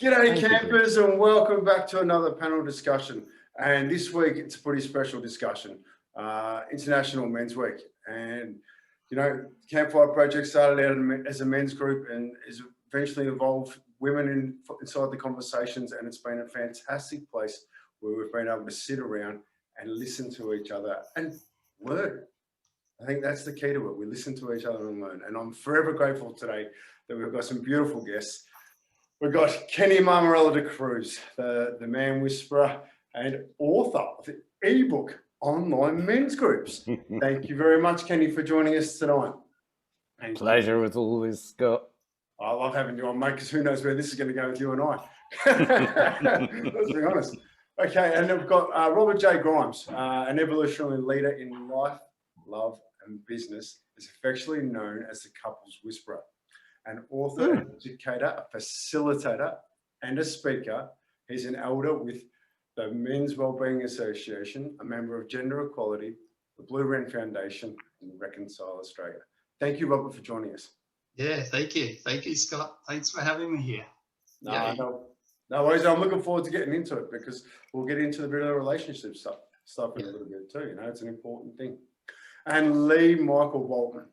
G'day campers and welcome back to another panel discussion. And this week it's a pretty special discussion, International Men's Week. And you know, Campfire Project started out as a men's group and has eventually evolved women inside the conversations, and it's been a fantastic place where we've been able to sit around and listen to each other and learn. I think that's the key to it. We listen to each other and learn. And I'm forever grateful today that we've got some beautiful guests. We've got Mammarella D'Cruz, the man whisperer and author of the ebook Online Men's Groups. Thank you very much, Kenny, for joining us tonight. Pleasure as always, Scott. I love having you on, mate, because who knows where this is going to go with you and I. Let's be honest. Okay, and we've got Robert J. Grimes, an evolutionary leader in life, love, and business, is affectionately known as the couples whisperer. An author, an educator, a facilitator, and a speaker. He's an elder with the Men's Wellbeing Association, a member of Gender Equality, the Blue Wren Foundation, and Reconcile Australia. Thank you, Robert, for joining us. Yeah, thank you. Thank you, Scott. Thanks for having me here. No worries. I'm looking forward to getting into it because we'll get into the bit of the relationship stuff in a little bit too. You know, it's an important thing. And Lee Michael Walton,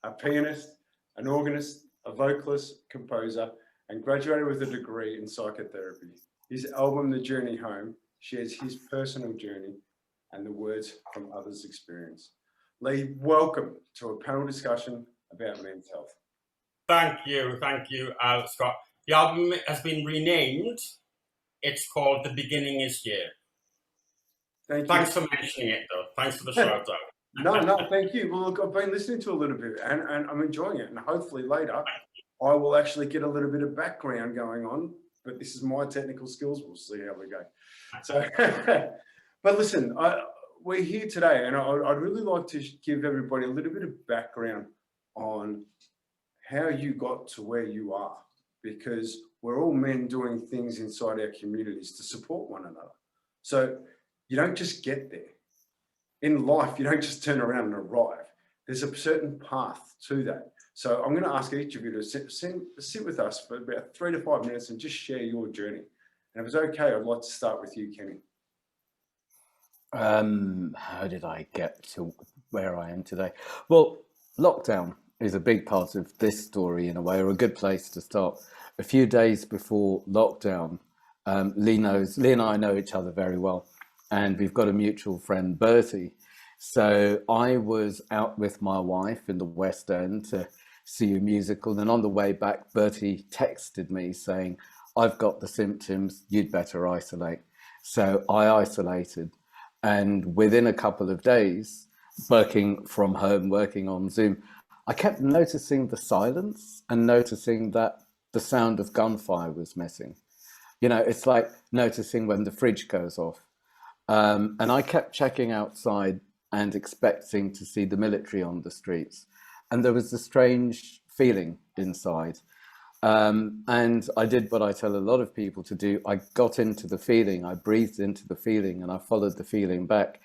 a pianist, an organist, a vocalist, composer, and graduated with a degree in psychotherapy. His album, The Journey Home, shares his personal journey and the words from others' experience. Lee, welcome to a panel discussion about men's health. Thank you, Scott. The album has been renamed. It's called The Beginning Is Here. Thanks for mentioning it, though. Thanks for the shout out. No, thank you. Well, look, I've been listening to a little bit and I'm enjoying it. And hopefully later, I will actually get a little bit of background going on. But this is my technical skills. We'll see how we go. So, but listen, we're here today, and I'd really like to give everybody a little bit of background on how you got to where you are, because we're all men doing things inside our communities to support one another. So you don't just get there. In life, you don't just turn around and arrive. There's a certain path to that. So I'm going to ask each of you to sit with us for about 3 to 5 minutes and just share your journey. And if it's okay, I'd like to start with you, Kenny. How did I get to where I am today? Well, lockdown is a big part of this story in a way, or a good place to start. A few days before lockdown, Lee and I know each other very well. And we've got a mutual friend, Bertie. So I was out with my wife in the West End to see a musical. And on the way back, Bertie texted me saying, I've got the symptoms, you'd better isolate. So I isolated. And within a couple of days, working from home, working on Zoom, I kept noticing the silence and noticing that the sound of gunfire was missing. You know, it's like noticing when the fridge goes off. And I kept checking outside and expecting to see the military on the streets. And there was a strange feeling inside. And I did what I tell a lot of people to do. I got into the feeling, I breathed into the feeling, and I followed the feeling back.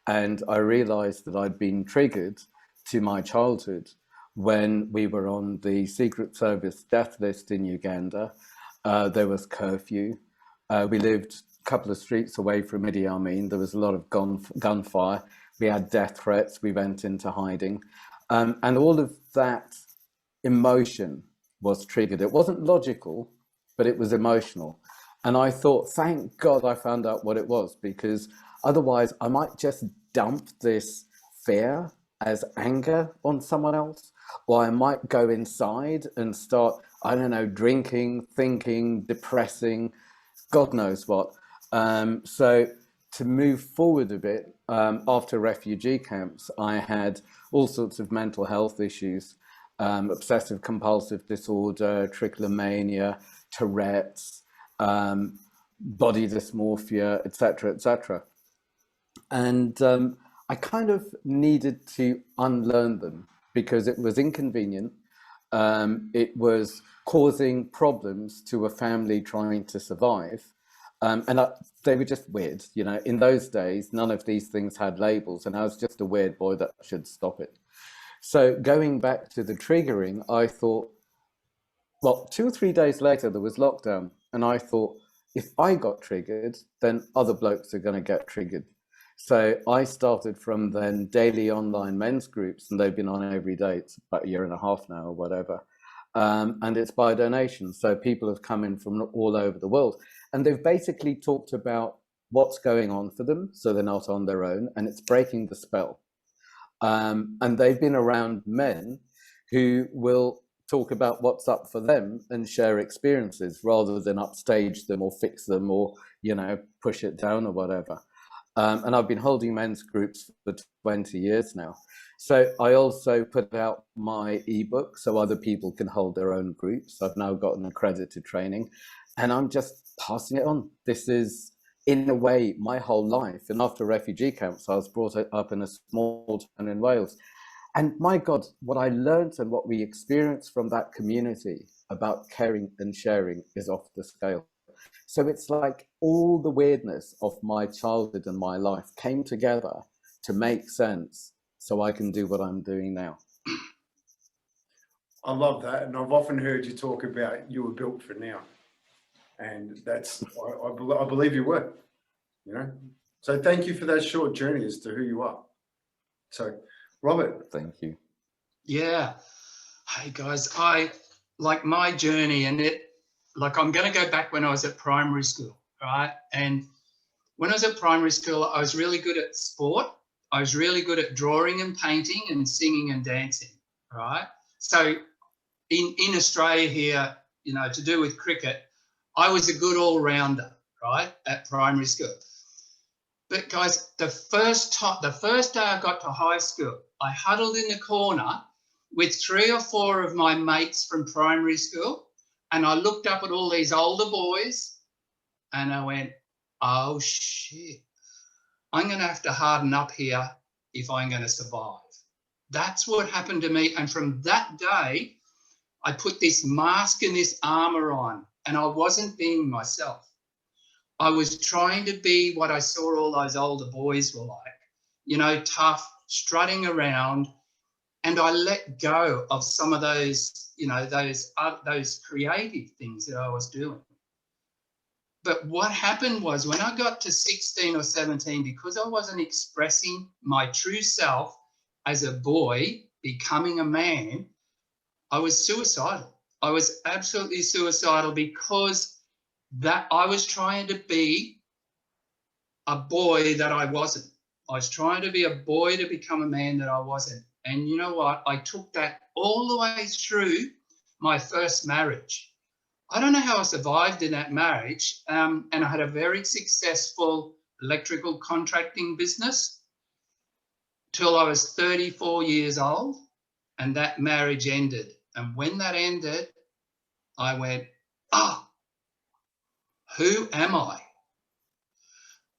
And I realized that I'd been triggered to my childhood when we were on the Secret Service death list in Uganda. There was curfew. We lived couple of streets away from Idi Amin. There was a lot of gunfire. We had death threats. We went into hiding. And all of that emotion was triggered. It wasn't logical, but it was emotional. And I thought, thank God I found out what it was, because otherwise I might just dump this fear as anger on someone else, or I might go inside and start, I don't know, drinking, thinking, depressing, God knows what. So to move forward a bit, after refugee camps, I had all sorts of mental health issues, obsessive compulsive disorder, trichomania, Tourette's, body dysmorphia, etc., etc. And I kind of needed to unlearn them because it was inconvenient. It was causing problems to a family trying to survive. They were just weird, you know. In those days, none of these things had labels, and I was just a weird boy that should stop it. So going back to the triggering, I thought, well, 2 or 3 days later, there was lockdown. And I thought, if I got triggered, then other blokes are going to get triggered. So I started from then daily online men's groups, and they've been on every day. It's about a year and a half now or whatever. And it's by donation. So people have come in from all over the world, and they've basically talked about what's going on for them, so they're not on their own, and it's breaking the spell. And they've been around men who will talk about what's up for them and share experiences rather than upstage them or fix them or, you know, push it down or whatever. And I've been holding men's groups for 20 years now. So I also put out my ebook so other people can hold their own groups. I've now got an accredited training, and I'm just passing it on. This is, in a way, my whole life. And after refugee camps, I was brought up in a small town in Wales. And my God, what I learned and what we experienced from that community about caring and sharing is off the scale. So it's like all the weirdness of my childhood and my life came together to make sense so I can do what I'm doing now. I love that. And I've often heard you talk about you were built for now. And that's, I believe you were, you know. So thank you for that short journey as to who you are. So, Robert. Thank you. Yeah. Hey guys, I like my journey, and I'm going to go back when I was at primary school, right? And when I was at primary school, I was really good at sport. I was really good at drawing and painting and singing and dancing, right? So in Australia here, you know, to do with cricket, I was a good all-rounder, right, at primary school. But guys, the first day I got to high school, I huddled in the corner with 3 or 4 of my mates from primary school, and I looked up at all these older boys and I went, oh shit, I'm going to have to harden up here if I'm going to survive. That's what happened to me. And from that day, I put this mask and this armor on, and I wasn't being myself. I was trying to be what I saw all those older boys were like, you know, tough, strutting around. And I let go of some of those, you know, those creative things that I was doing. But what happened was when I got to 16 or 17, because I wasn't expressing my true self as a boy becoming a man, I was suicidal. I was absolutely suicidal because that I was trying to be a boy that I wasn't. I was trying to be a boy to become a man that I wasn't. And you know what? I took that all the way through my first marriage. I don't know how I survived in that marriage. And I had a very successful electrical contracting business till I was 34 years old, and that marriage ended. And when that ended, I went, who am I?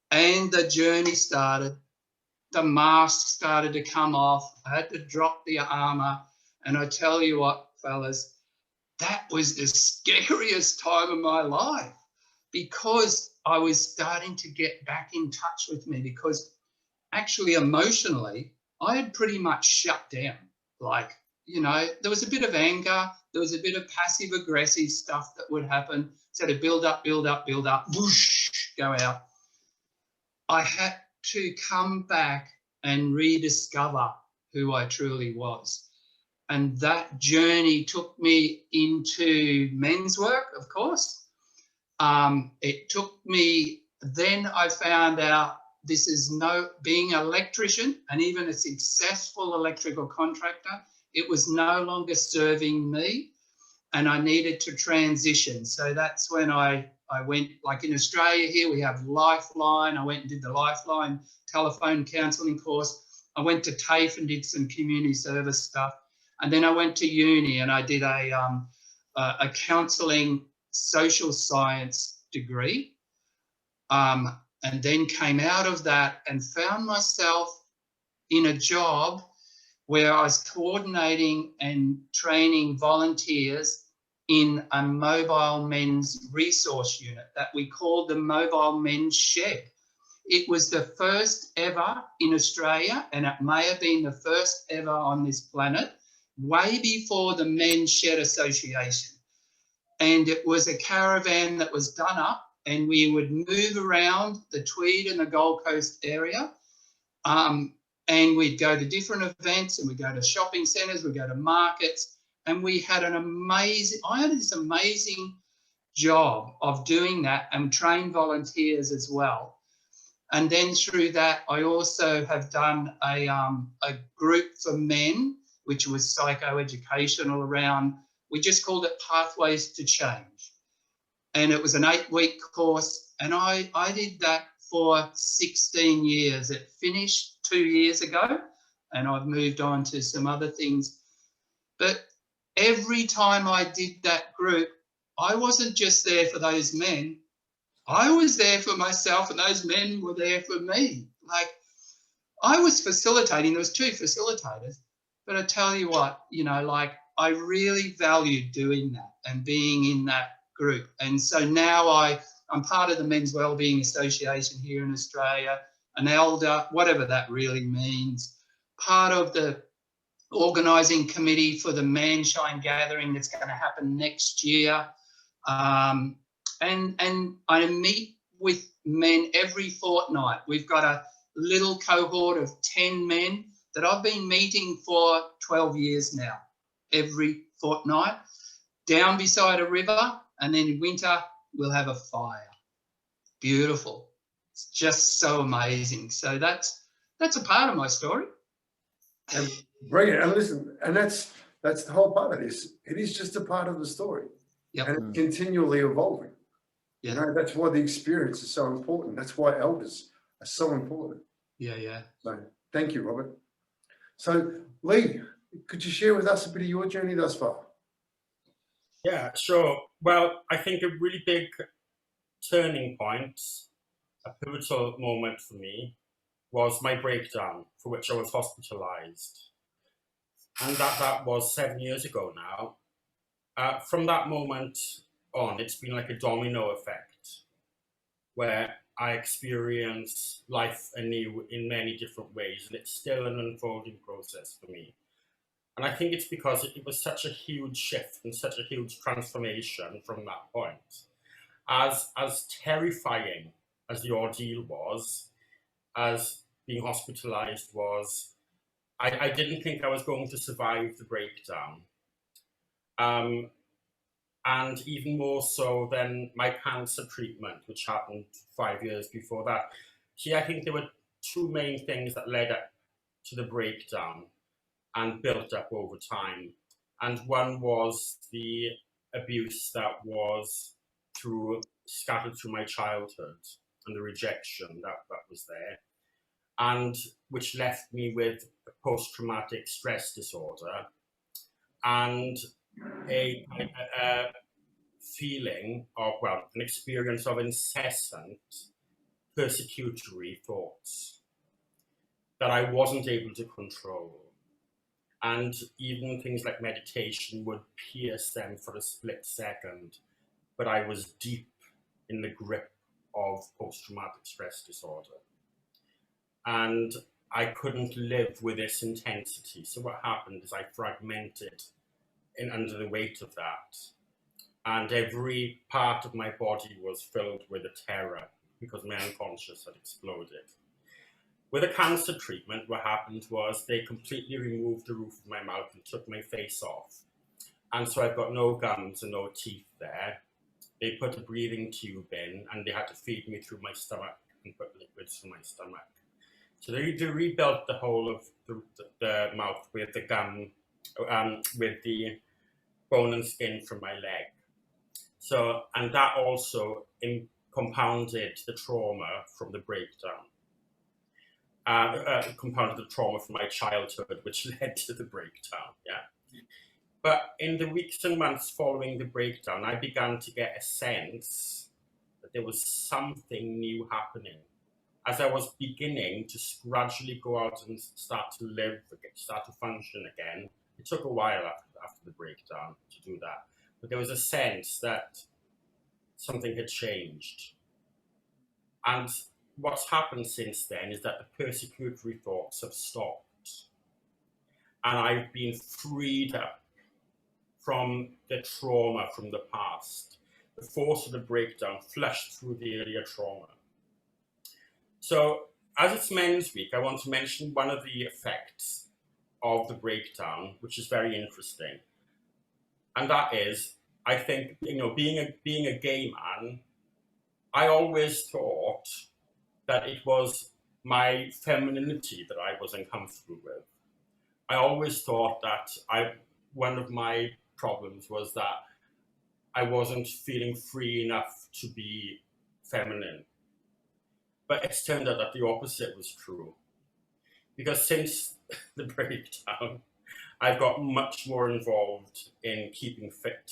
And the journey started. The mask started to come off. I had to drop the armor. And I tell you what, fellas, that was the scariest time of my life, because I was starting to get back in touch with me, because actually emotionally, I had pretty much shut down. Like, you know, there was a bit of anger. There was a bit of passive aggressive stuff that would happen. So to build up, whoosh, go out. I had to come back and rediscover who I truly was. And that journey took me into men's work, of course. It took me, then I found out this is being an electrician and even a successful electrical contractor, it was no longer serving me, and I needed to transition. So that's when I went, like in Australia here, we have Lifeline. I went and did the Lifeline telephone counselling course. I went to TAFE and did some community service stuff. And then I went to uni and I did a counselling social science degree. And then came out of that and found myself in a job where I was coordinating and training volunteers in a mobile men's resource unit that we called the Mobile Men's Shed. It was the first ever in Australia, and it may have been the first ever on this planet, way before the Men's Shed Association. and it was a caravan that was done up, and we would move around the Tweed and the Gold Coast area. And we'd go to different events, and we'd go to shopping centres, we'd go to markets, and I had this amazing job of doing that and train volunteers as well. And then through that, I also have done a group for men, which was psychoeducational around, we just called it Pathways to Change. And it was an 8-week course, and I did that for 16 years. It finished 2 years ago, and I've moved on to some other things. But every time I did that group, I wasn't just there for those men. I was there for myself, and those men were there for me. Like, I was facilitating. There was 2 facilitators, but I tell you what, you know, like, I really valued doing that and being in that group. And so now I'm part of the Men's Wellbeing Association here in Australia, an elder, whatever that really means, part of the organising committee for the Manshine gathering that's going to happen next year. And I meet with men every fortnight. We've got a little cohort of 10 men that I've been meeting for 12 years now, every fortnight, down beside a river, and then in winter we'll have a fire. Beautiful. It's just so amazing. So that's a part of my story. And brilliant. And listen, and that's the whole part of this. It is just a part of the story. Yep. And it's continually evolving. Yeah. You know, that's why the experience is so important. That's why elders are so important. Yeah. So thank you, Robert. So Lee, could you share with us a bit of your journey thus far? Yeah, sure. Well, I think a really big turning point, a pivotal moment for me, was my breakdown, for which I was hospitalized. And that was 7 years ago now. From that moment on, it's been like a domino effect, where I experience life anew in many different ways, and it's still an unfolding process for me. And I think it's because it was such a huge shift and such a huge transformation from that point. As terrifying as the ordeal was, as being hospitalized was, I didn't think I was going to survive the breakdown. And even more so than my cancer treatment, which happened 5 years before that. See, I think there were 2 main things that led up to the breakdown and built up over time. And one was the abuse that was scattered through my childhood and the rejection that was there, and which left me with post-traumatic stress disorder and a feeling of, well, an experience of incessant persecutory thoughts that I wasn't able to control. And even things like meditation would pierce them for a split second, but I was deep in the grip of post-traumatic stress disorder. And I couldn't live with this intensity. So what happened is I fragmented under the weight of that. And every part of my body was filled with a terror because my unconscious had exploded. With a cancer treatment, what happened was they completely removed the roof of my mouth and took my face off. And so I've got no gums and no teeth there. They put a breathing tube in, and they had to feed me through my stomach and put liquids through my stomach. So they rebuilt the whole of the mouth with the gum, with the bone and skin from my leg. So, and that also compounded the trauma from the breakdown. Compounded the trauma from my childhood, which led to the breakdown, yeah. But in the weeks and months following the breakdown, I began to get a sense that there was something new happening. As I was beginning to gradually go out and start to live, start to function again. It took a while after the breakdown to do that. But there was a sense that something had changed. And what's happened since then is that the persecutory thoughts have stopped. And I've been freed up from the trauma from the past. The force of the breakdown flushed through the earlier trauma. So, as it's Men's Week, I want to mention one of the effects of the breakdown, which is very interesting. And that is, I think, being a gay man, I always thought that it was my femininity that I was uncomfortable with. I always thought that one of my problems was that I wasn't feeling free enough to be feminine. But it's turned out that the opposite was true. Because since the breakdown, I've got much more involved in keeping fit.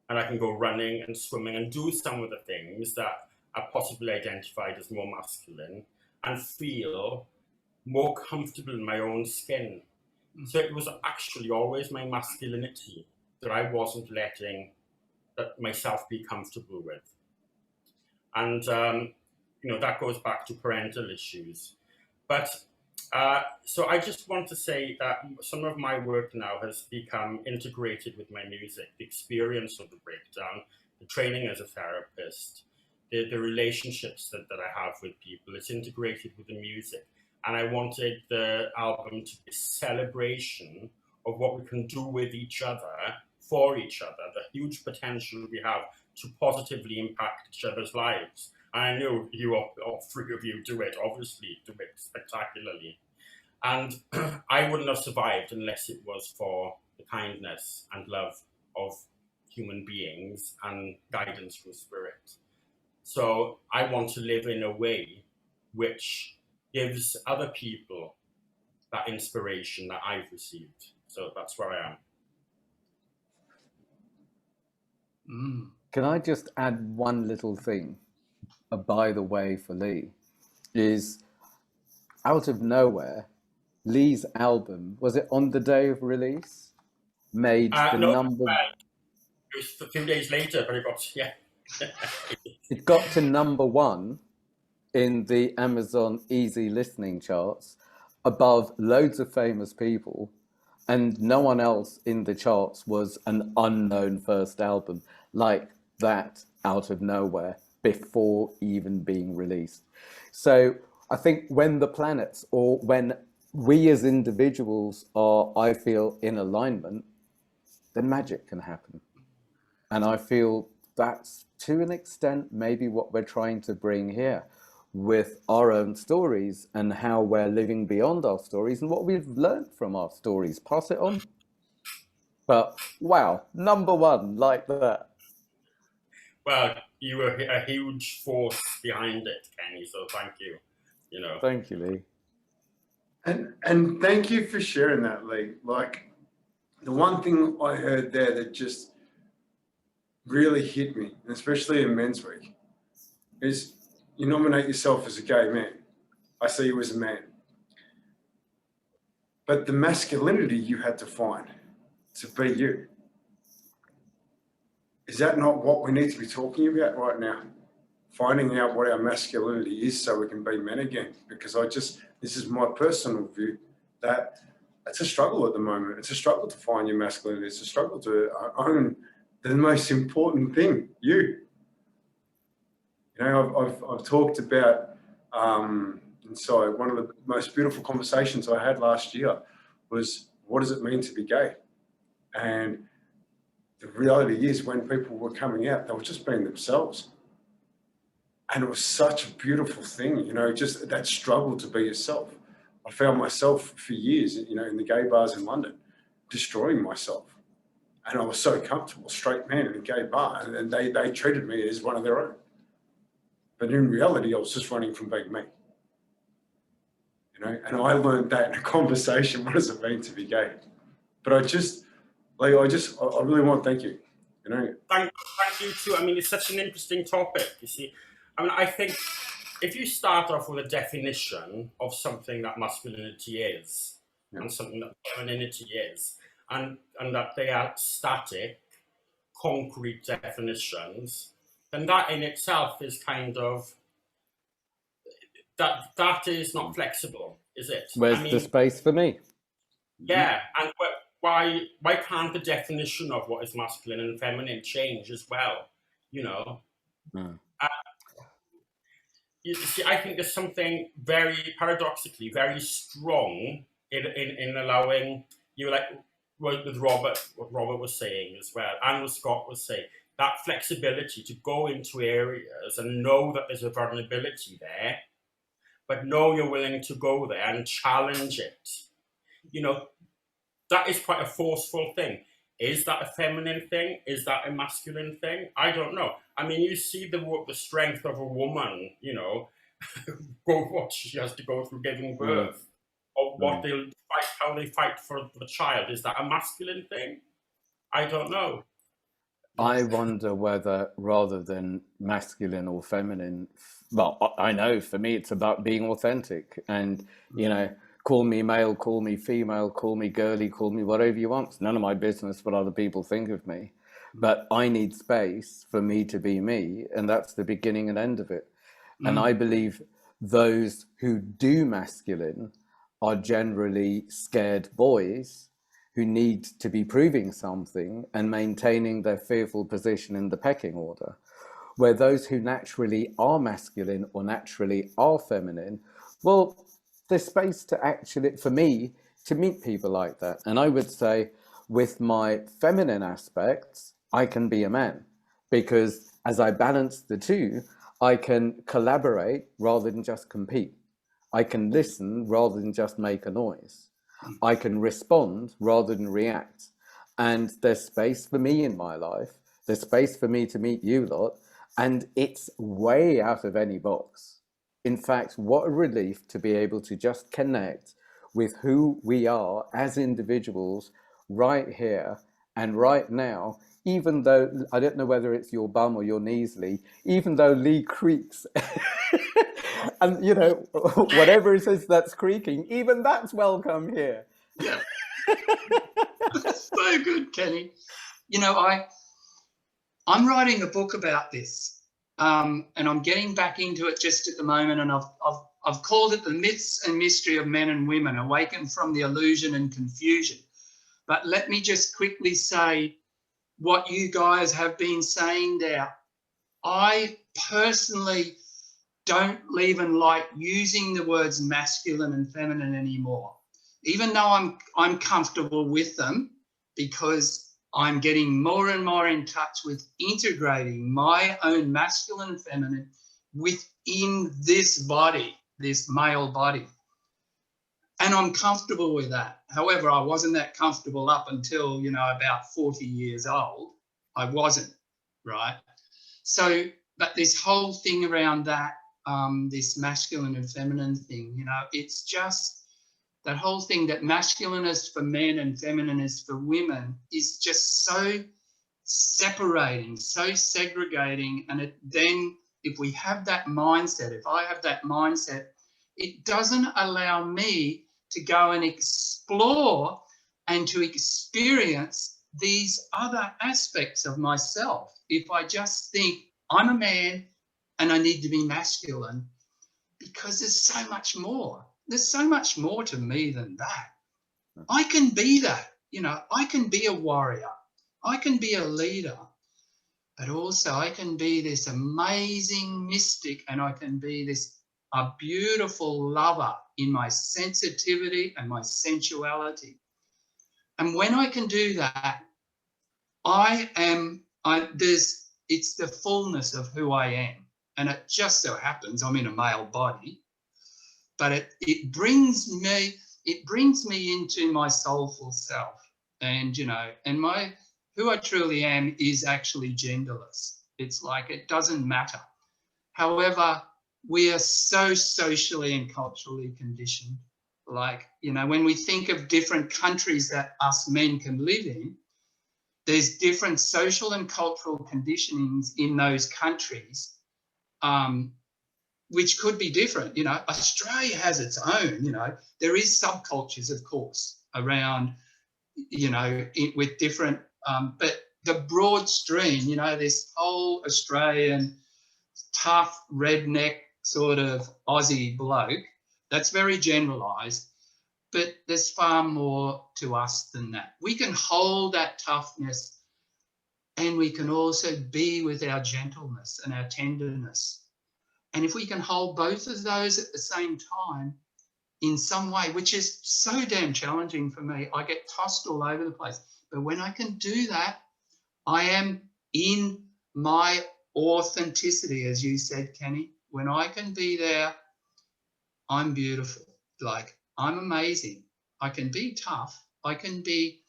And I can go running and swimming and do some of the things that are possibly identified as more masculine and feel more comfortable in my own skin. So it was actually always my masculinity that I wasn't letting myself be comfortable with. And, that goes back to parental issues. But so I just want to say that some of my work now has become integrated with my music, the experience of the breakdown, the training as a therapist, the relationships that I have with people. It's integrated with the music. And I wanted the album to be a celebration of what we can do with each other, for each other, the huge potential we have to positively impact each other's lives. And I know you all three of you do it spectacularly. And I wouldn't have survived unless it was for the kindness and love of human beings and guidance from spirit. So I want to live in a way which gives other people that inspiration that I've received. So that's where I am. Can I just add one little thing? By the way, for Lee, is out of nowhere, Lee's album, was it on the day of release? Made the number. It was a few days later, but it got, It got to number 1 in the Amazon Easy Listening charts, above loads of famous people, and no one else in the charts was an unknown first album like that out of nowhere before even being released. So I think when the planets, or when we as individuals are, I feel, in alignment, then magic can happen. And I feel that's, to an extent, maybe what we're trying to bring here with our own stories and how we're living beyond our stories and what we've learned from our stories. Pass it on. But wow, number 1 like that. Well, you were a huge force behind it, Kenny, so thank you. Thank you, Lee. And thank you for sharing that, Lee. Like, the one thing I heard there that just really hit me, especially in Men's Week, is you nominate yourself as a gay man. I see you as a man. But the masculinity you had to find to be you, is that not what we need to be talking about right now? Finding out what our masculinity is so we can be men again. Because this is my personal view, that it's a struggle at the moment. It's a struggle to find your masculinity. It's a struggle to own the most important thing, you. I've talked about, and so one of the most beautiful conversations I had last year was, what does it mean to be gay? And the reality is, when people were coming out, they were just being themselves. And it was such a beautiful thing, just that struggle to be yourself. I found myself for years, in the gay bars in London, destroying myself. And I was so comfortable, straight man in a gay bar, and they treated me as one of their own. But in reality, I was just running from being me. And I learned that in a conversation, what does it mean to be gay? But I really want to thank you. Thank you too. I mean, it's such an interesting topic, you see. I think if you start off with a definition of something that masculinity is, and something that femininity is, and that they are static, concrete definitions, then that in itself is kind of, that is not flexible, is it? Where's the space for me? Yeah, and why can't the definition of what is masculine and feminine change as well? You know, you see, I think there's something very paradoxically very strong in allowing you, like what Robert was saying as well, and what Scott was saying, that flexibility to go into areas and know that there's a vulnerability there, but know you're willing to go there and challenge it. You know, that is quite a forceful thing. Is that a feminine thing? Is that a masculine thing? I don't know. I mean, you see the strength of a woman, you know, what she has to go through giving birth, or what they'll fight, how they fight for the child. Is that a masculine thing? I don't know. I wonder whether, rather than masculine or feminine, well, I know for me it's about being authentic, and, you know, call me male, call me female, call me girly, call me whatever you want. It's none of my business what other people think of me. But I need space for me to be me, and that's the beginning and end of it. And I believe those who do masculine are generally scared boys who need to be proving something and maintaining their fearful position in the pecking order. Where those who naturally are masculine or naturally are feminine, well, there's space to actually, for me, to meet people like that. And I would say with my feminine aspects, I can be a man, because as I balance the two, I can collaborate rather than just compete. I can listen rather than just make a noise. I can respond rather than react. And there's space for me in my life. There's space for me to meet you lot. And it's way out of any box. In fact, what a relief to be able to just connect with who we are as individuals right here and right now, even though, I don't know whether it's your bum or your knees, Lee, even though Lee creaks. And, you know, whatever it is that's creaking, even that's welcome here. Yeah. That's so good, Kenny. You know, I'm writing a book about this. And I'm getting back into it just at the moment, and I've called it The Myths and Mystery of Men and Women, Awakened from the Illusion and Confusion. But let me just quickly say what you guys have been saying there. I personally don't even like using the words masculine and feminine anymore, even though I'm comfortable with them, because I'm getting more and more in touch with integrating my own masculine and feminine within this body, this male body. And I'm comfortable with that. However, I wasn't that comfortable up until, you know, about 40 years old. I wasn't, right? So, but this whole thing around that, this masculine and feminine thing, you know, it's just, that whole thing that masculine is for men and feminine is for women is just so separating, so segregating. And then if we have that mindset, if I have that mindset, it doesn't allow me to go and explore and to experience these other aspects of myself. If I just think I'm a man and I need to be masculine, because there's so much more. There's so much more to me than that. I can be that, you know, I can be a warrior. I can be a leader, but also I can be this amazing mystic, and I can be a beautiful lover in my sensitivity and my sensuality. And when I can do that, it's the fullness of who I am. And it just so happens I'm in a male body, but it brings me into my soulful self. And, you know, and who I truly am is actually genderless. It's like, it doesn't matter. However, we are so socially and culturally conditioned. Like, you know, when we think of different countries that us men can live in, there's different social and cultural conditionings in those countries, which could be different. You know, Australia has its own, you know, there is subcultures, of course, around, you know, with different, but the broad stream, you know, this whole Australian tough redneck sort of Aussie bloke, that's very generalised. but there's far more to us than that. We can hold that toughness, and we can also be with our gentleness and our tenderness. And if we can hold both of those at the same time in some way, which is so damn challenging for me, I get tossed all over the place. But when I can do that, I am in my authenticity, as you said, Kenny. When I can be there, I'm beautiful. Like, I'm amazing. I can be tough. I can be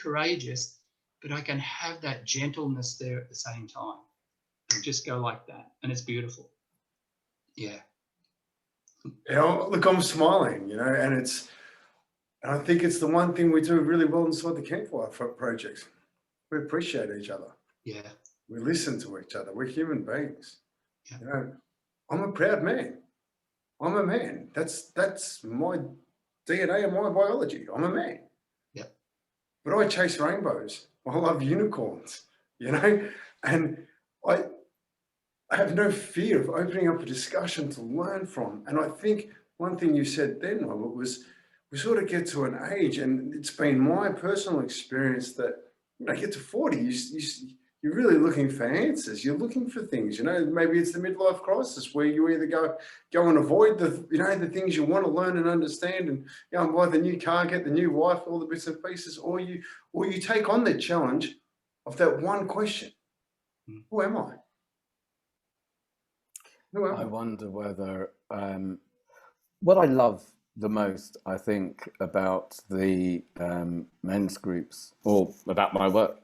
courageous, but I can have that gentleness there at the same time and just go like that. And it's beautiful. Yeah. Look, I'm smiling, and I think it's the one thing we do really well inside the Campfire Project. We appreciate each other. Yeah. We listen to each other. We're human beings. Yeah. I'm a proud man. I'm a man. That's my DNA and my biology. I'm a man. Yeah. But I chase rainbows. I love unicorns, and I have no fear of opening up a discussion to learn from. And I think one thing you said then, Robert, was we sort of get to an age, and it's been my personal experience that when I get to 40, you're really looking for answers. You're looking for things, maybe it's the midlife crisis where you either go and avoid the things you want to learn and understand and buy the new car, get the new wife, all the bits and pieces, or you take on the challenge of that one question. Who am I? I wonder whether what I love the most, I think, about the men's groups, or about my work,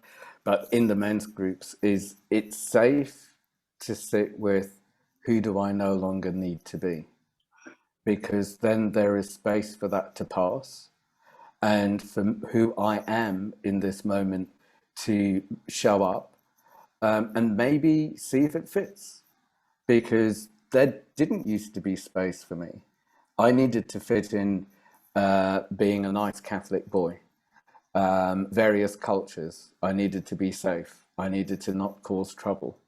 but in the men's groups, is it's safe to sit with who do I no longer need to be, because then there is space for that to pass, and for who I am in this moment to show up and maybe see if it fits, because there didn't used to be space for me. I needed to fit in being a nice Catholic boy, various cultures. I needed to be safe. I needed to not cause trouble.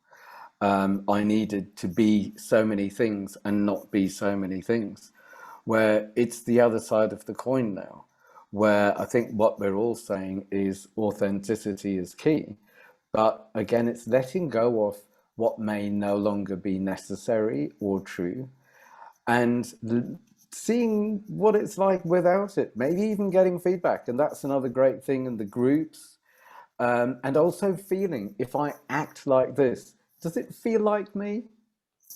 I needed to be so many things and not be so many things, where it's the other side of the coin now, where I think what we're all saying is authenticity is key. But again, it's letting go of what may no longer be necessary or true, and seeing what it's like without it, maybe even getting feedback. And that's another great thing in the groups. And also feeling, if I act like this, does it feel like me?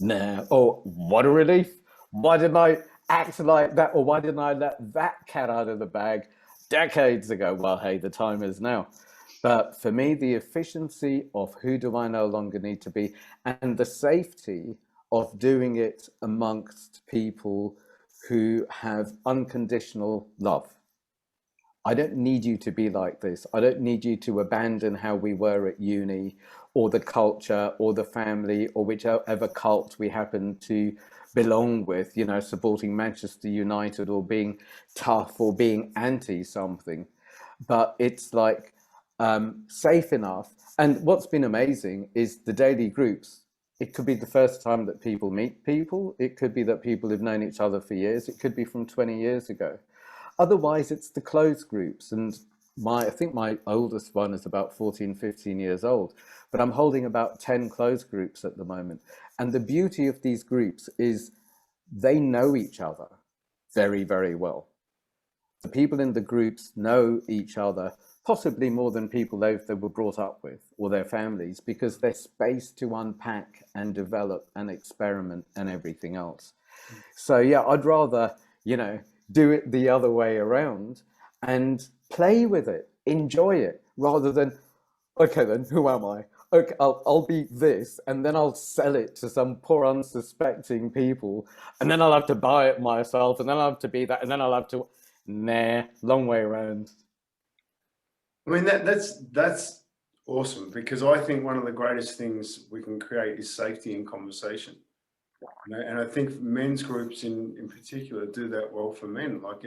Nah. Oh, what a relief. Why didn't I act like that? Or why didn't I let that cat out of the bag decades ago? Well, hey, the time is now. But for me, the efficiency of who do I no longer need to be, and the safety of doing it amongst people who have unconditional love. I don't need you to be like this. I don't need you to abandon how we were at uni, or the culture, or the family, or whichever cult we happen to belong with, supporting Manchester United, or being tough, or being anti something. But it's like safe enough. And what's been amazing is the daily groups. It could be the first time that people meet people. It could be that people have known each other for years. It could be from 20 years ago. Otherwise, it's the closed groups. And I think my oldest one is about 14, 15 years old, but I'm holding about 10 closed groups at the moment. And the beauty of these groups is they know each other very, very well. The people in the groups know each other, possibly more than people they were brought up with, or their families, because there's space to unpack and develop and experiment and everything else. So yeah, I'd rather, do it the other way around and play with it, enjoy it, rather than, okay, then who am I? Okay, I'll be this, and then I'll sell it to some poor unsuspecting people, and then I'll have to buy it myself, and then I'll have to be that, and then I'll have to, long way around. I mean, that's awesome, because I think one of the greatest things we can create is safety in conversation. And I think men's groups in particular do that well for men. Like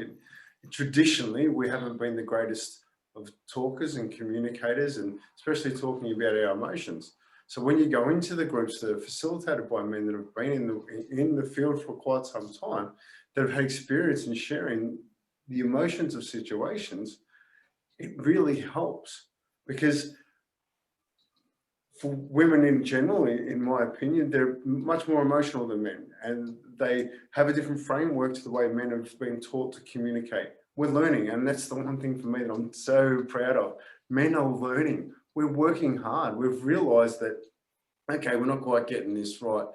traditionally, we haven't been the greatest of talkers and communicators, and especially talking about our emotions. So when you go into the groups that are facilitated by men that have been in the field for quite some time, that have had experience in sharing the emotions of situations, it really helps, because for women in general, in my opinion, they're much more emotional than men, and they have a different framework to the way men have been taught to communicate. We're learning, and that's the one thing for me that I'm so proud of. Men are learning. We're working hard. We've realized that, okay, we're not quite getting this right.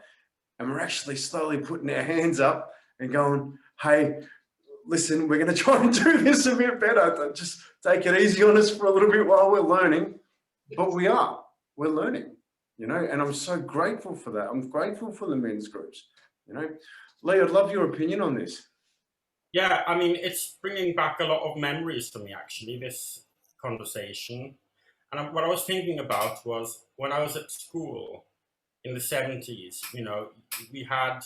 And we're actually slowly putting our hands up and going, hey, listen, we're going to try and do this a bit better. Just take it easy on us for a little bit while we're learning. But we're learning, you know, and I'm so grateful for that. I'm grateful for the men's groups, you know. Lee, I'd love your opinion on this. Yeah, I mean, it's bringing back a lot of memories for me, actually, this conversation. And what I was thinking about was when I was at school in the 70s, you know, we had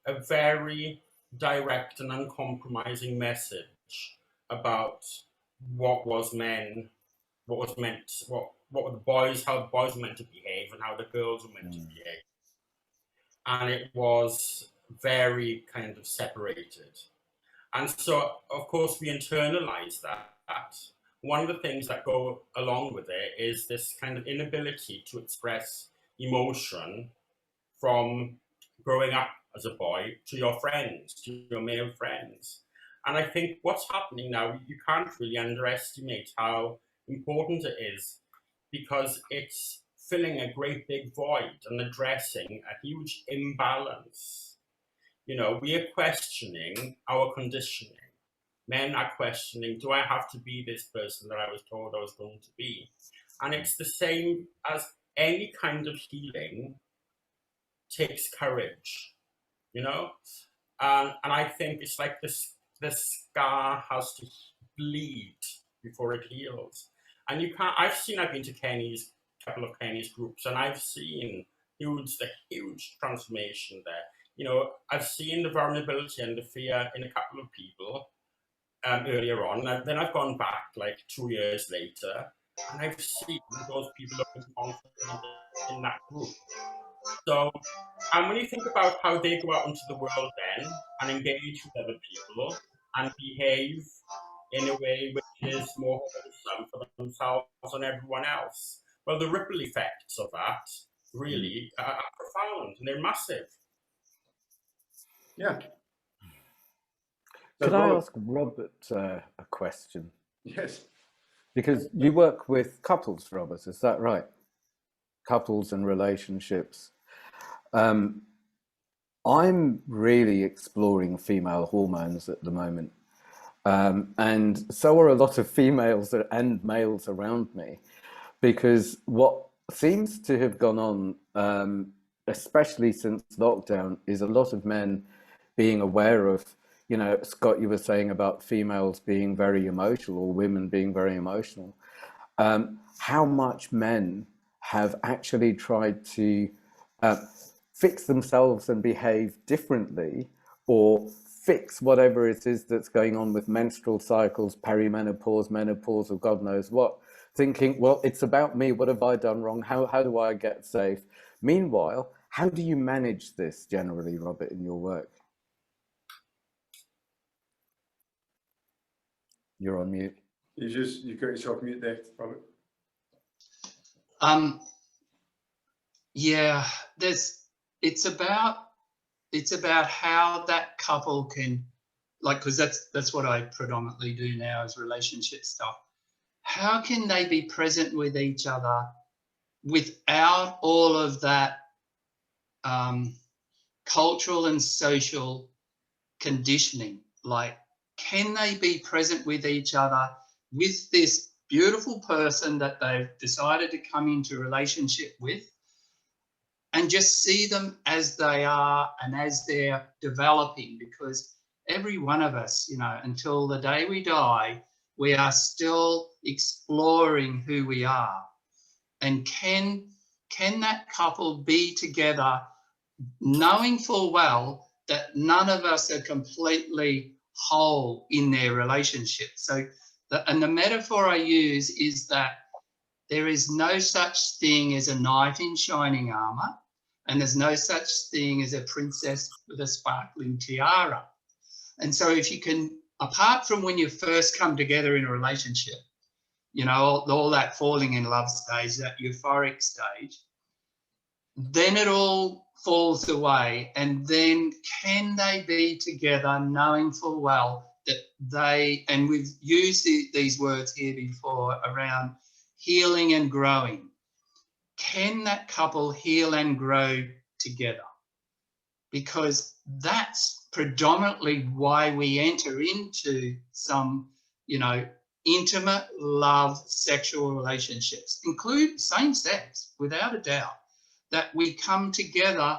a very direct and uncompromising message about what was men, what was meant, what were the boys, how the boys were meant to behave and how the girls were meant to behave. And it was very kind of separated. And so, of course, we internalize that. One of the things that go along with it is this kind of inability to express emotion from growing up as a boy to your friends, to your male friends. And I think what's happening now, you can't really underestimate how important it is, because it's filling a great big void and addressing a huge imbalance. You know, we are questioning our conditioning. Men are questioning, do I have to be this person that I was told I was going to be? And it's the same as any kind of healing takes courage, you know? And I think it's like this scar has to bleed before it heals. And you can't, I've been to Kenny's, couple of Kenny's groups, and I've seen the huge transformation there. You know, I've seen the vulnerability and the fear in a couple of people earlier on. And then I've gone back like 2 years later, and I've seen those people looking confident in that group. So, and when you think about how they go out into the world then and engage with other people and behave in a way which is more wholesome for themselves and everyone else, well, the ripple effects of that really are profound, and they're massive. Yeah. Could I ask Robert a question? Yes. Because you work with couples, Robert, is that right? Couples and relationships. I'm really exploring female hormones at the moment. And so are a lot of females and males around me, because what seems to have gone on, especially since lockdown, is a lot of men being aware of, you know, Scott, you were saying about females being very emotional or women being very emotional, how much men have actually tried to fix themselves and behave differently, or fix whatever it is that's going on with menstrual cycles, perimenopause, menopause, or God knows what, thinking, well, it's about me. What have I done wrong? How do I get safe? Meanwhile, how do you manage this generally, Robert, in your work? You're on mute. You got yourself mute there, Robert. Yeah, it's about how that couple can, like, because that's what I predominantly do now is relationship stuff. How can they be present with each other without all of that cultural and social conditioning? Like, can they be present with each other with this beautiful person that they've decided to come into a relationship with, and just see them as they are and as they're developing? Because every one of us, you know, until the day we die, we are still exploring who we are. And can that couple be together knowing full well that none of us are completely whole in their relationship? So, the metaphor I use is that there is no such thing as a knight in shining armor, and there's no such thing as a princess with a sparkling tiara. And so if you can apart from when you first come together in a relationship, you know, all that falling in love stage, that euphoric stage, then it all falls away. And then can they be together knowing full well that they, and we've used these words here before around healing and growing. Can that couple heal and grow together? Because that's predominantly why we enter into some, you know, intimate love sexual relationships, include same sex, without a doubt, that we come together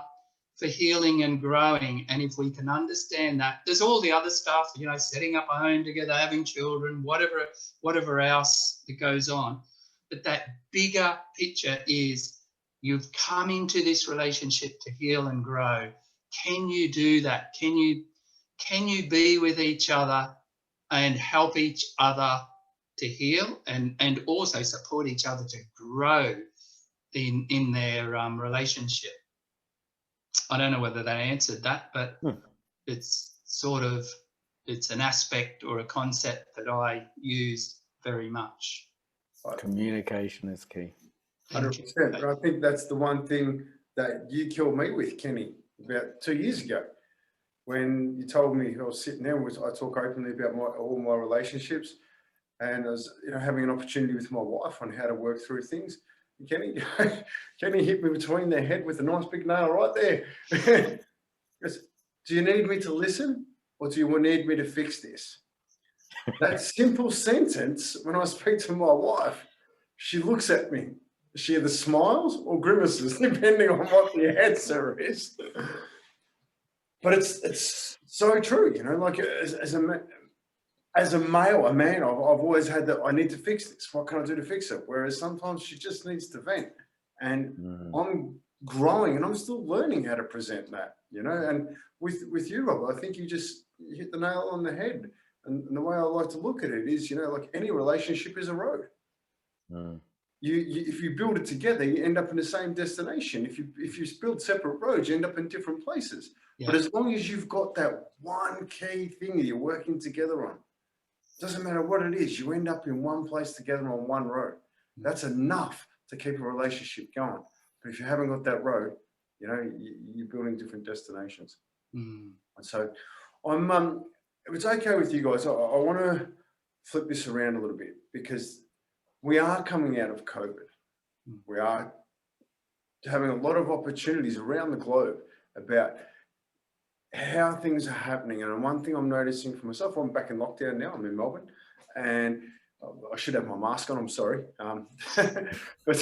for healing and growing. And if we can understand that, there's all the other stuff, you know, setting up a home together, having children, whatever else that goes on. But that bigger picture is you've come into this relationship to heal and grow. Can you do that? Can you be with each other and help each other to heal and also support each other to grow in their relationship? I don't know whether that answered that, but it's sort of, it's an aspect or a concept that I use very much. Communication is key. 100%. I think that's the one thing that you killed me with, Kenny, about 2 years ago, when you told me, I was sitting there, I talk openly about all my relationships, and I was, you know, having an opportunity with my wife on how to work through things. Kenny hit me between the head with a nice big nail right there. Goes, do you need me to listen, or do you need me to fix this? That simple sentence, when I speak to my wife, she looks at me. She either smiles or grimaces, depending on what the answer is. But it's so true, you know, like as a male, I've always had that, I need to fix this. What can I do to fix it? Whereas sometimes she just needs to vent. And I'm growing and I'm still learning how to present that, you know. And with you, Rob, I think you hit the nail on the head. And the way I like to look at it is, you know, like any relationship is a road. If you build it together, you end up in the same destination. If you build separate roads, you end up in different places. Yeah. But as long as you've got that one key thing that you're working together on, doesn't matter what it is, you end up in one place together on one road. That's enough to keep a relationship going. But if you haven't got that road, you know, you're building different destinations. And so if it's okay with you guys, I want to flip this around a little bit, because we are coming out of COVID. We are having a lot of opportunities around the globe about how things are happening. And one thing I'm noticing for myself, I'm back in lockdown now, I'm in Melbourne, and I should have my mask on, I'm sorry. But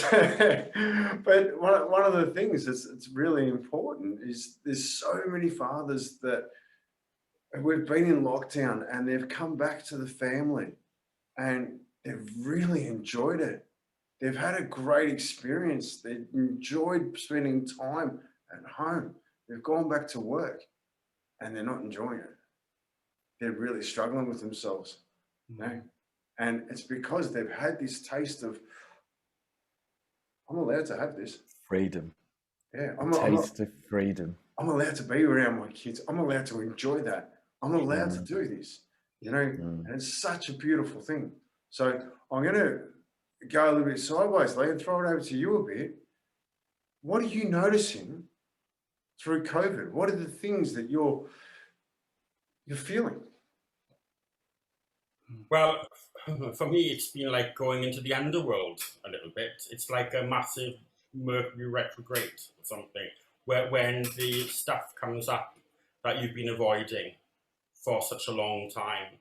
one of the things that's really important is there's so many fathers that we've been in lockdown and they've come back to the family and they've really enjoyed it. They've had a great experience. They've enjoyed spending time at home. They've gone back to work and they're not enjoying it. They're really struggling with themselves. You know? And it's because they've had this taste of, I'm allowed to have this. Freedom. Yeah. Taste of freedom. I'm allowed to be around my kids. I'm allowed to enjoy that. I'm allowed to do this, you know, and it's such a beautiful thing. So I'm going to go a little bit sideways, Lee, and throw it over to you a bit. What are you noticing through COVID? What are the things that you're feeling? Well, for me, it's been like going into the underworld a little bit. It's like a massive Mercury retrograde or something, where when the stuff comes up that you've been avoiding for such a long time,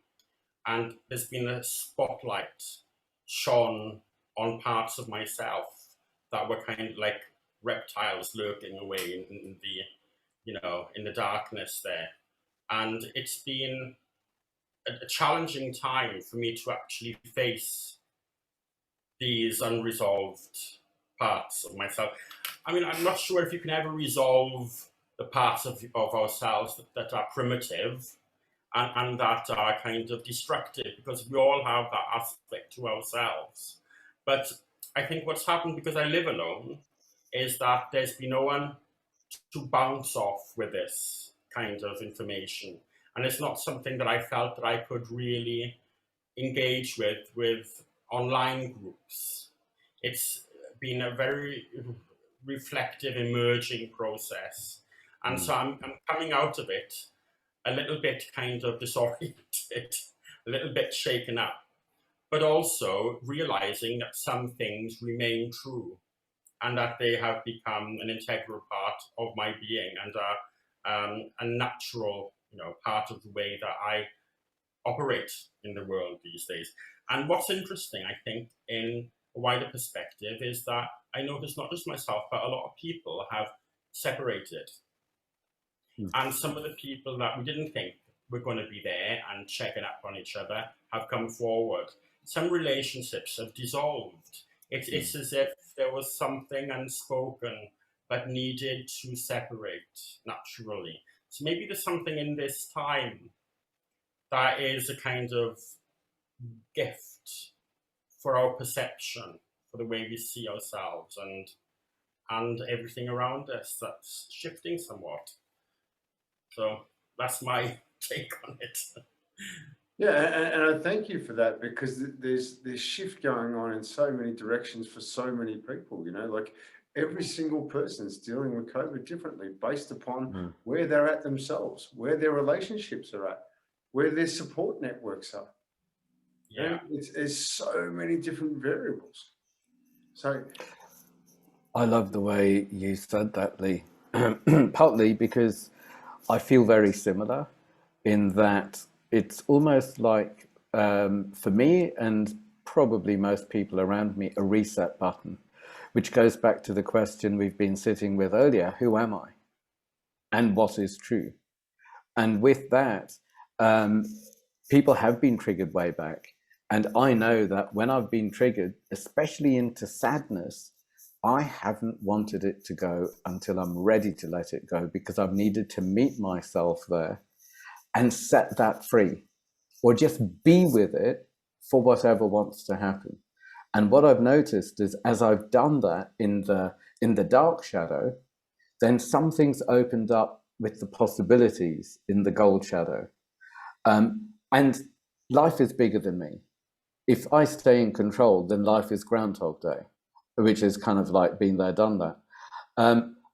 and there's been a spotlight shone on parts of myself that were kind of like reptiles lurking away in the, you know, in the darkness there. And it's been a challenging time for me to actually face these unresolved parts of myself. I mean, I'm not sure if you can ever resolve the parts of ourselves that are primitive and that are kind of destructive, because we all have that aspect to ourselves. But I think what's happened, because I live alone, is that there's been no one to bounce off with this kind of information. And it's not something that I felt that I could really engage with online groups. It's been a very reflective, emerging process. And so I'm coming out of it a little bit kind of disoriented, a little bit shaken up, but also realizing that some things remain true and that they have become an integral part of my being and are a natural, part of the way that I operate in the world these days. And what's interesting, I think, in a wider perspective is that I notice not just myself, but a lot of people have separated. And some of the people that we didn't think were going to be there and checking up on each other have come forward. Some relationships have dissolved. It's as if there was something unspoken but needed to separate naturally. So maybe there's something in this time that is a kind of gift for our perception, for the way we see ourselves and everything around us that's shifting somewhat. So that's my take on it. Yeah, and I thank you for that, because there's shift going on in so many directions for so many people, like every single person's dealing with COVID differently based upon where they're at themselves, where their relationships are at, where their support networks are. Yeah. There's so many different variables. So I love the way you said that, Lee, partly because I feel very similar in that it's almost like, for me and probably most people around me, a reset button, which goes back to the question we've been sitting with earlier: who am I? And what is true? And with that, people have been triggered way back. And I know that when I've been triggered, especially into sadness, I haven't wanted it to go until I'm ready to let it go, because I've needed to meet myself there and set that free, or just be with it for whatever wants to happen. And what I've noticed is, as I've done that in the dark shadow, then something's opened up with the possibilities in the gold shadow. And life is bigger than me. If I stay in control, then life is Groundhog Day, which is kind of like been there, done that.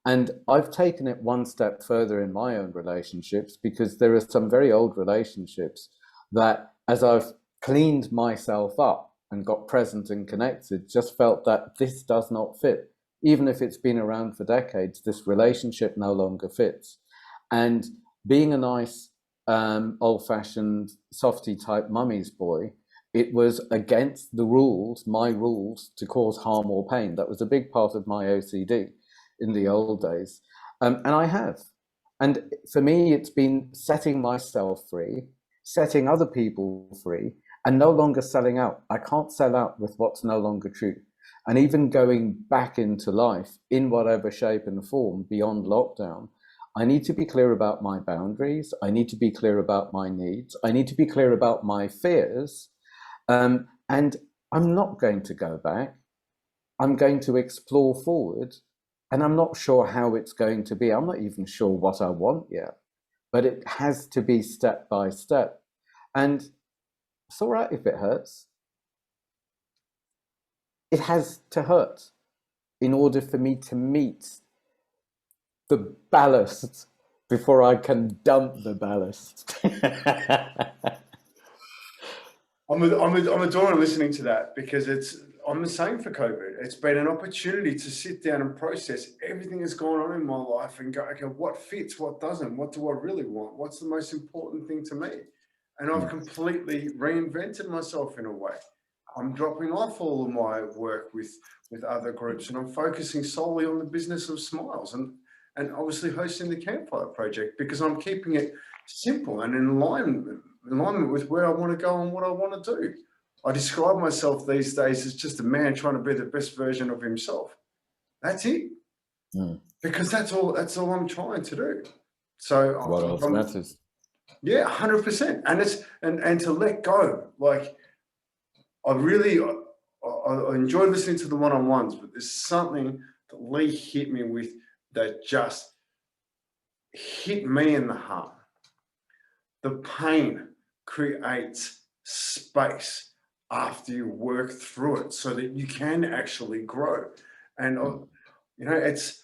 And I've taken it one step further in my own relationships, because there are some very old relationships that, as I've cleaned myself up and got present and connected, just felt that this does not fit. Even if it's been around for decades, this relationship no longer fits. And being a nice, old-fashioned, softy type mummy's boy, it was against the rules, my rules, to cause harm or pain. That was a big part of my OCD in the old days. And I have. And for me, it's been setting myself free, setting other people free, and no longer selling out. I can't sell out with what's no longer true. And even going back into life in whatever shape and form beyond lockdown, I need to be clear about my boundaries. I need to be clear about my needs. I need to be clear about my fears. And I'm not going to go back. I'm going to explore forward. And I'm not sure how it's going to be. I'm not even sure what I want yet. But it has to be step by step. And it's all right if it hurts. It has to hurt in order for me to meet the ballast before I can dump the ballast. I'm adoring listening to that, because I'm the same for COVID. It's been an opportunity to sit down and process everything that's gone on in my life and go, okay, what fits, what doesn't, what do I really want? What's the most important thing to me? And I've completely reinvented myself in a way. I'm dropping off all of my work with other groups, and I'm focusing solely on the business of smiles and obviously hosting the Campfire Project, because I'm keeping it simple and in alignment with where I want to go and what I want to do. I describe myself these days as just a man trying to be the best version of himself. That's it. Because that's all I'm trying to do. So what else matters? Yeah, 100%. And to let go. Like, I enjoy listening to the one-on-ones, but there's something that Lee hit me with that just hit me in the heart. the pain creates space after you work through it so that you can actually grow. And, you know, it's,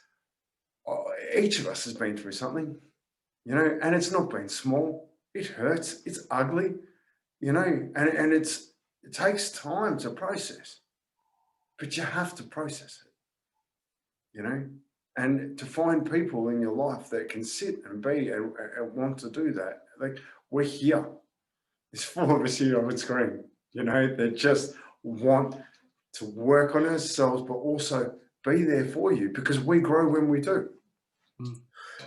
each of us has been through something, you know, and it's not been small. It hurts. It's ugly, you know, and it takes time to process, but you have to process it, you know, and to find people in your life that can sit and be and want to do that. Like, we're here. There's 4 of us here on the screen, you know, that just want to work on ourselves, but also be there for you, because we grow when we do.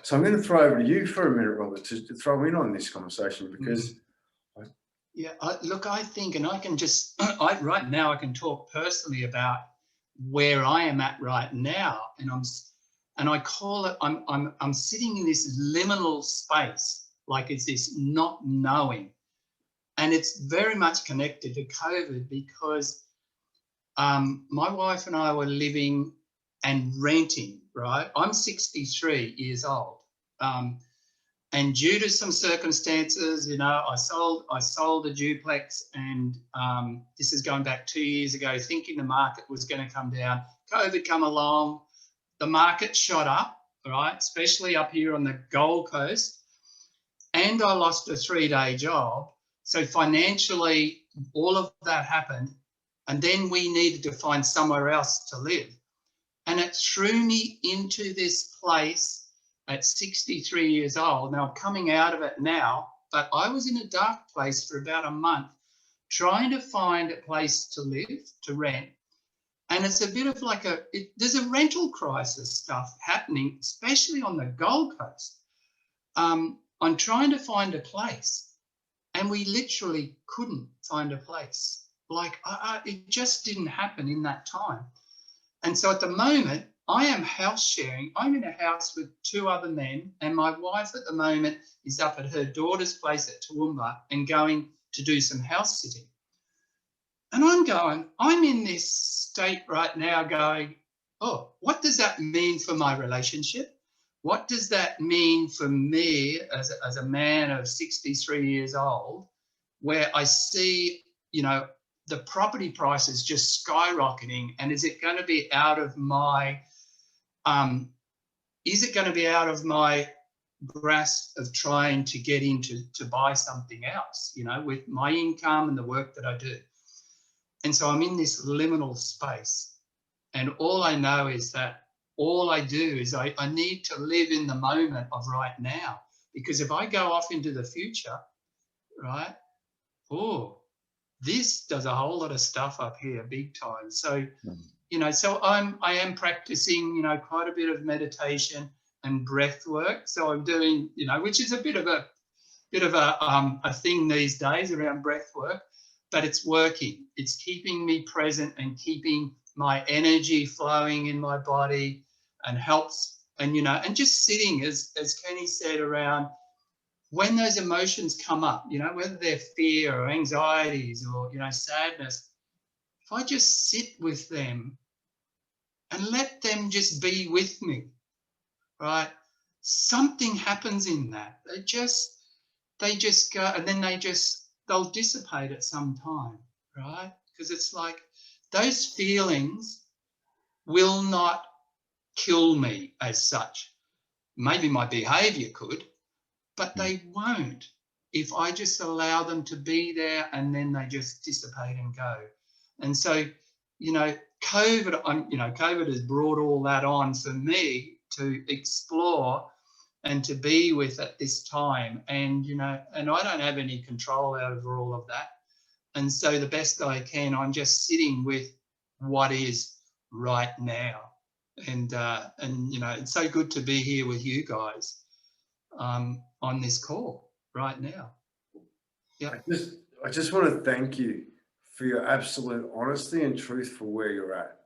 So I'm going to throw over to you for a minute, Robert, to throw in on this conversation, because yeah, look, I think, and I can just, right now I can talk personally about where I am at right now, and I call it, I'm sitting in this liminal space, like it's this not knowing, and it's very much connected to COVID, because my wife and I were living and renting, right? I'm 63 years old. And due to some circumstances, you know, I sold a duplex, and this is going back 2 years ago, thinking the market was going to come down. COVID come along, the market shot up, right? Especially up here on the Gold Coast. And I lost a 3-day job. So financially, all of that happened. And then we needed to find somewhere else to live. And it threw me into this place at 63 years old. Now I'm coming out of it now, but I was in a dark place for about a month trying to find a place to live, to rent. And it's a bit of like there's a rental crisis stuff happening, especially on the Gold Coast. I'm trying to find a place, and we literally couldn't find a place. Like it just didn't happen in that time. And so at the moment, I am house sharing. I'm in a house with 2 other men, and my wife at the moment is up at her daughter's place at Toowoomba and going to do some house sitting. And I'm in this state right now going, oh, what does that mean for my relationship? What does that mean for me as a man of 63 years old, where I see, you know, the property prices just skyrocketing, and is it going to be out of my grasp of trying to get into to buy something else, you know, with my income and the work that I do? And so I'm in this liminal space, and all I know is that all I do is I need to live in the moment of right now, because if I go off into the future, right, this does a whole lot of stuff up here, big time. So, you know, so I am practicing, you know, quite a bit of meditation and breath work. So I'm doing, you know, which is a bit of a thing these days around breath work, but it's working. It's keeping me present and keeping my energy flowing in my body, and helps, and, you know, and just sitting, as Kenny said, around when those emotions come up, you know, whether they're fear or anxieties or, you know, sadness, if I just sit with them and let them just be with me, right, something happens in that. They just go, and then they'll dissipate at some time, right? Because it's like those feelings will not kill me as such. Maybe my behavior could, but they won't if I just allow them to be there, and then they just dissipate and go. And so, you know, COVID has brought all that on for me to explore and to be with at this time. And, you know, and I don't have any control over all of that. And so the best I can, I'm just sitting with what is right now. And you know, it's so good to be here with you guys on this call right now. Yeah. I just want to thank you for your absolute honesty and truth for where you're at,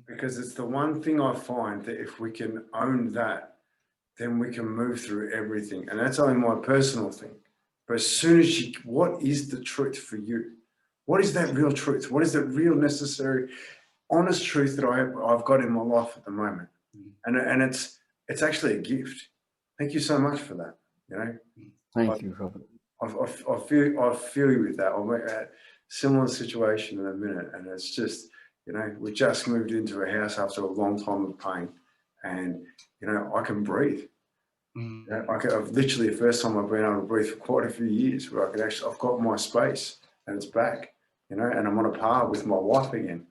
because it's the one thing I find that if we can own that, then we can move through everything. And that's only my personal thing. But as soon as what is the truth for you? What is that real truth? What is the real necessary, honest truth that I've got in my life at the moment? And it's actually a gift. Thank you so much for that. You know, Thank you, Robert. I feel you with that. I'm in a similar situation in a minute, and it's just, you know, we just moved into a house after a long time of pain, and you know, I can breathe. You know, I've literally the first time I've been able to breathe for quite a few years, where I could actually, I've got my space and it's back, you know, and I'm on a par with my wife again,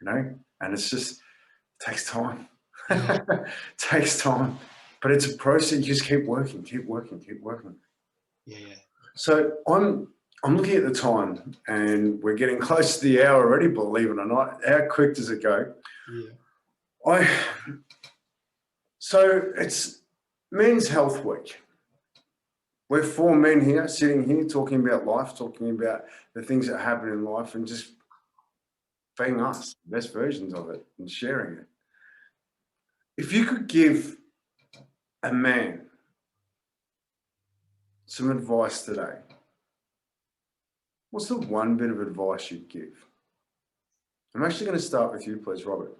you know, and it's just, it takes time. It takes time, but it's a process. You just keep working, keep working, keep working. Yeah. So I'm looking at the time, and we're getting close to the hour already, believe it or not. How quick does it go? Yeah. So it's Men's Health Week. We're 4 men here, sitting here, talking about life, talking about the things that happen in life, and just being us, best versions of it, and sharing it. If you could give a man some advice today, what's the one bit of advice you'd give? I'm actually going to start with you, please, Robert.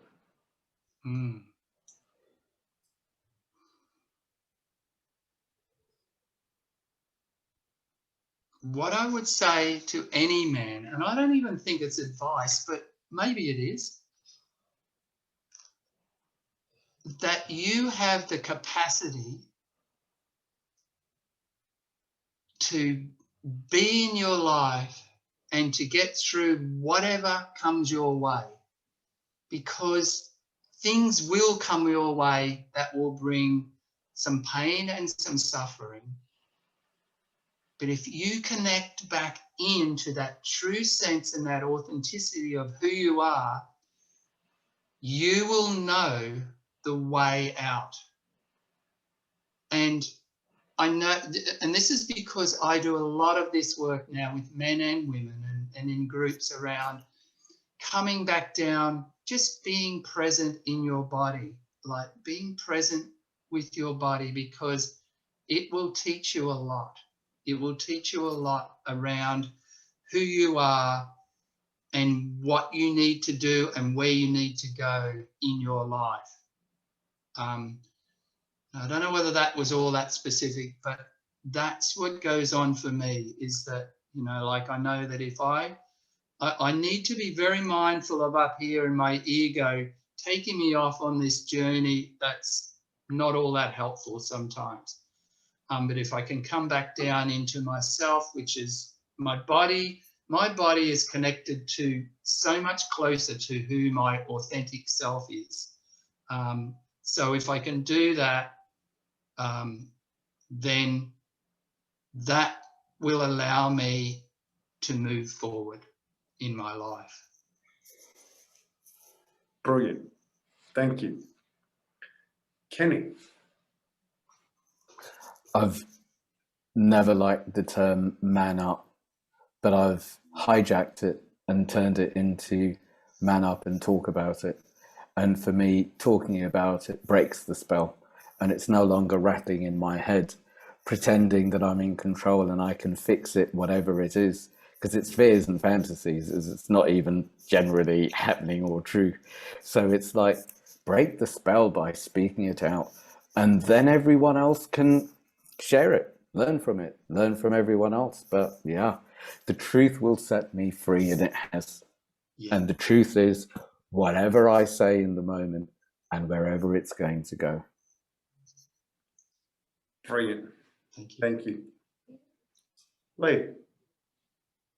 What I would say to any man, and I don't even think it's advice, but maybe it is, that you have the capacity to be in your life and to get through whatever comes your way, because things will come your way that will bring some pain and some suffering. But if you connect back into that true sense and that authenticity of who you are, you will know the way out. And I know, and this is because I do a lot of this work now with men and women and in groups around coming back down, just being present in your body, like being present with your body, because it will teach you a lot. It will teach you a lot around who you are and what you need to do and where you need to go in your life. I don't know whether that was all that specific, but that's what goes on for me, is that, you know, like I know that if I need to be very mindful of up here in my ego taking me off on this journey that's not all that helpful sometimes. But if I can come back down into myself, which is my body is connected to so much closer to who my authentic self is. So if I can do that, then that will allow me to move forward in my life. Brilliant. Thank you. Kenny. I've never liked the term man up, but I've hijacked it and turned it into man up and talk about it. And for me, talking about it breaks the spell, and it's no longer rattling in my head, pretending that I'm in control and I can fix it, whatever it is, because it's fears and fantasies. It's not even generally happening or true. So it's like, break the spell by speaking it out, and then everyone else can share it, learn from it, learn from everyone else. But yeah, the truth will set me free, and it has. Yeah. And the truth is, whatever I say in the moment and wherever it's going to go. Brilliant. Thank you. Lee.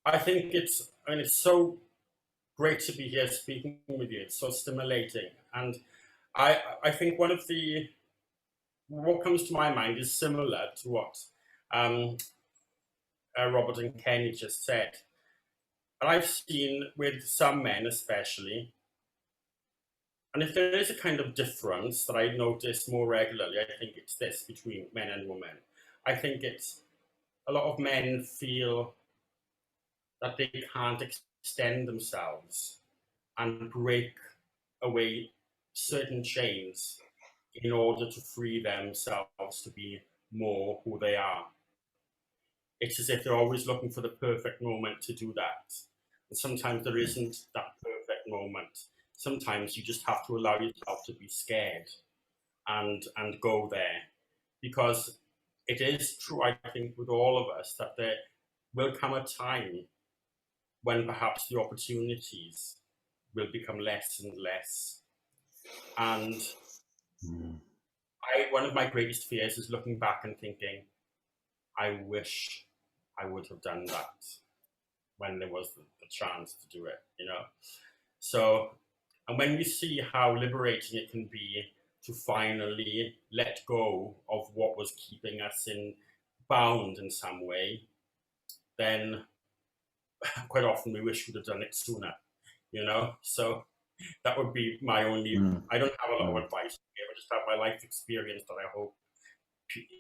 I think it's so great to be here speaking with you. It's so stimulating. And I think what comes to my mind is similar to what Robert and Kenny just said. And I've seen with some men especially, and if there is a kind of difference that I notice more regularly, I think it's this between men and women. I think it's a lot of men feel that they can't extend themselves and break away certain chains in order to free themselves to be more who they are. It's as if they're always looking for the perfect moment to do that. And sometimes there isn't that perfect moment. Sometimes you just have to allow yourself to be scared and go there. Because it is true, I think, with all of us, that there will come a time when perhaps the opportunities will become less and less. And one of my greatest fears is looking back and thinking, I wish I would have done that when there was the chance to do it, you know? So, and when we see how liberating it can be to finally let go of what was keeping us bound in some way, then quite often we wish we'd have done it sooner, you know? So that would be my only, I don't have a lot of advice. I just have my life experience that I hope,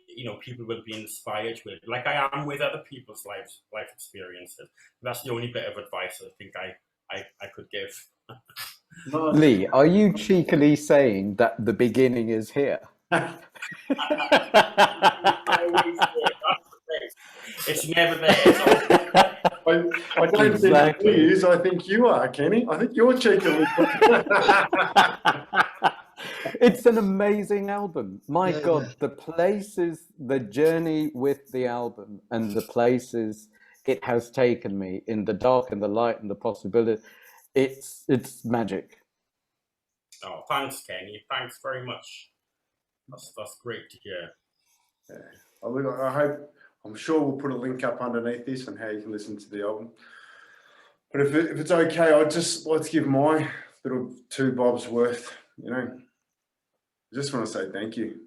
you know, people will be inspired with, like I am with other people's life experiences. That's the only bit of advice I think I could give. Lee, are you cheekily saying that the beginning is here? It's never there. It's I don't think he is. I think you are, Kenny. I think you're cheekily. It's an amazing album. My God, the places, the journey with the album and the places it has taken me in the dark and the light and the possibility, it's magic. Oh, thanks, Kenny. Thanks very much. That's great to hear. Yeah. I'm sure we'll put a link up underneath this on how you can listen to the album. But if it's okay, I'd just like to give my little 2 bobs worth, you know. I just want to say thank you.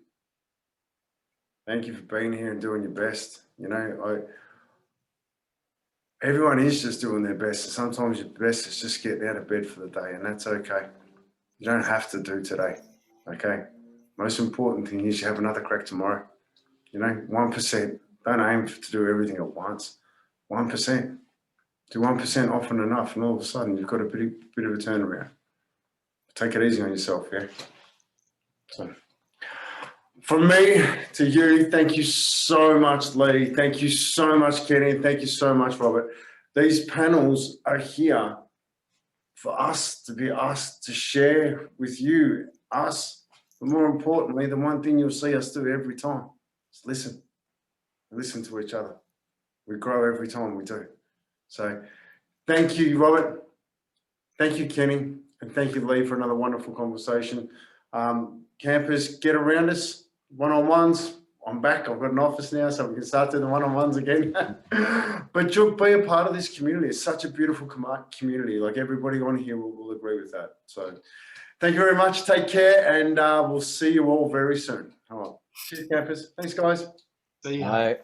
Thank you for being here and doing your best. You know, everyone is just doing their best. And sometimes your best is just getting out of bed for the day, and that's okay. You don't have to do today, okay? Most important thing is you have another crack tomorrow. You know, 1%. Don't aim to do everything at once. 1%. Do 1% often enough, and all of a sudden you've got a bit of a turnaround. Take it easy on yourself, yeah? So, from me to you, thank you so much, Lee. Thank you so much, Kenny. Thank you so much, Robert. These panels are here for us to share with you, us. But more importantly, the one thing you'll see us do every time is listen. Listen to each other. We grow every time we do. So thank you, Robert. Thank you, Kenny. And thank you, Lee, for another wonderful conversation. Campers, get around us, one-on-ones. I'm back. I've got an office now, so we can start doing the one-on-ones again. But you'll be a part of this community. It's such a beautiful community. Like everybody on here will agree with that. So thank you very much. Take care, and we'll see you all very soon. All right. Cheers, campers. Thanks, guys. See ya. Bye.